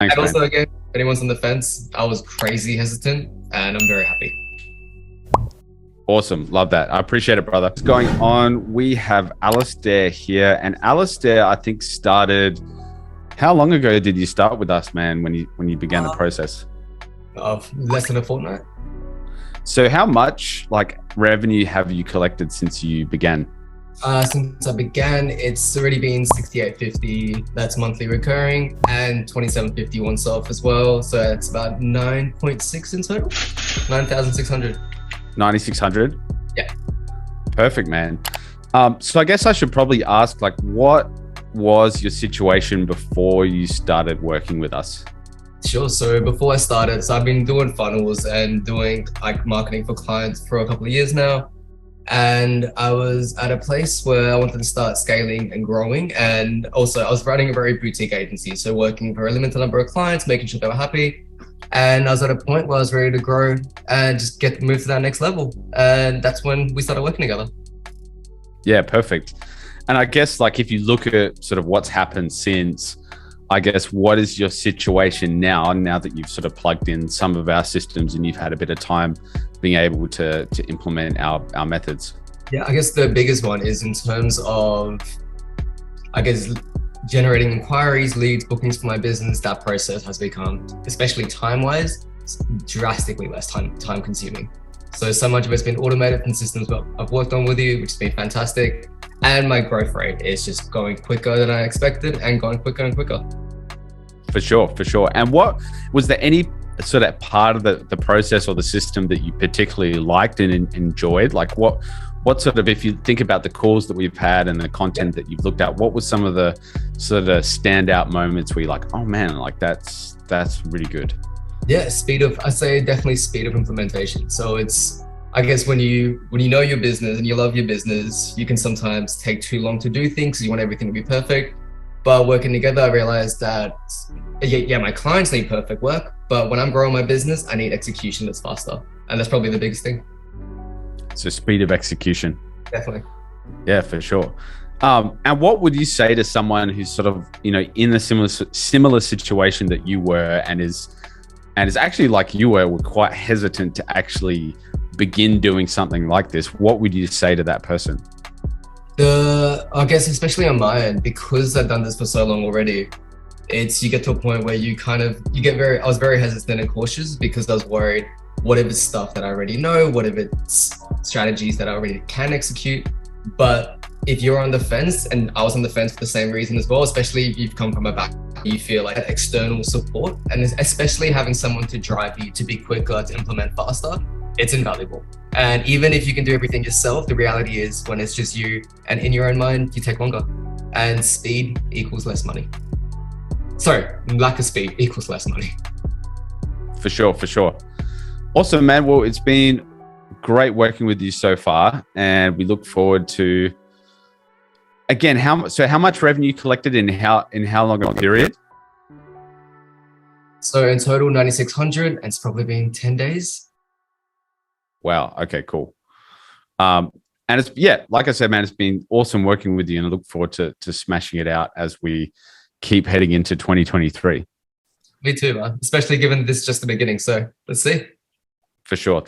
Thanks, And man. also, again, if anyone's on the fence, I was crazy hesitant and I'm very happy. Awesome. Love that. I appreciate it, brother. What's going on? We have Alistair here. And Alistair, I think, started. How long ago did you start with us, man, when you began the Uh, process? of less than a fortnight. So how much like revenue have you collected since you began? Since I began, it's already been 68.50. That's monthly recurring, and 27.50 once off as well. So it's about 9.6 in total. 9,600. 9,600? Yeah. Perfect, man. So I guess I should probably ask, like, what was your situation before you started working with us? Sure. So before I started, I've been doing funnels and doing like marketing for clients for a couple of years now. And I was at a place where I wanted to start scaling and growing. And also I was running a very boutique agency. So working for a limited number of clients, making sure they were happy. And I was at a point where I was ready to grow and just get moved to that next level. And that's when we started working together. Yeah, perfect. And I guess like if you look at sort of what's happened since, I guess what is your situation now that you've sort of plugged in some of our systems and you've had a bit of time being able to implement our methods? Yeah, I guess the biggest one is in terms of, I guess, generating inquiries, leads, bookings for my business. That process has become, especially time-wise, drastically less time consuming. So much of it's been automated from systems that I've worked on with you, which has been fantastic. And my growth rate is just going quicker than I expected and going quicker and quicker. For sure, for sure. And what was there any sort of part of the process or the system that you particularly liked and enjoyed? Like what sort of, if you think about the calls that we've had and the content that you've looked at, what was some of the sort of standout moments where you're like, oh man, like that's really good? Yeah, I say definitely speed of implementation. So it's, I guess when you know your business and you love your business, you can sometimes take too long to do things because you want everything to be perfect. But working together, I realized that, yeah, my clients need perfect work, but when I'm growing my business, I need execution that's faster. And that's probably the biggest thing. So speed of execution. Definitely. Yeah, for sure. And what would you say to someone who's sort of, in a similar situation that you were and is actually like you were quite hesitant to actually begin doing something like this? What would you say to that person? I guess especially on my end, because I've done this for so long already, you get to a point where I was very hesitant and cautious because I was worried, what if it's stuff that I already know? What if it's strategies that I already can execute? But if you're on the fence, and I was on the fence for the same reason as well, especially if you've come from a back, you feel like external support, and especially having someone to drive you to be quicker, to implement faster, it's invaluable. And even if you can do everything yourself, the reality is when it's just you and in your own mind, you take longer. And speed equals less money. Sorry, lack of speed equals less money. For sure, for sure. Awesome, man. Well, it's been great working with you so far, and we look forward to, again, how much revenue collected in how long a period? So in total, 9,600, and it's probably been 10 days. Wow. Okay, cool. And it's, yeah, like I said, man, it's been awesome working with you, and I look forward to smashing it out as we keep heading into 2023. Me too, man. Especially given this is just the beginning. So let's see. For sure.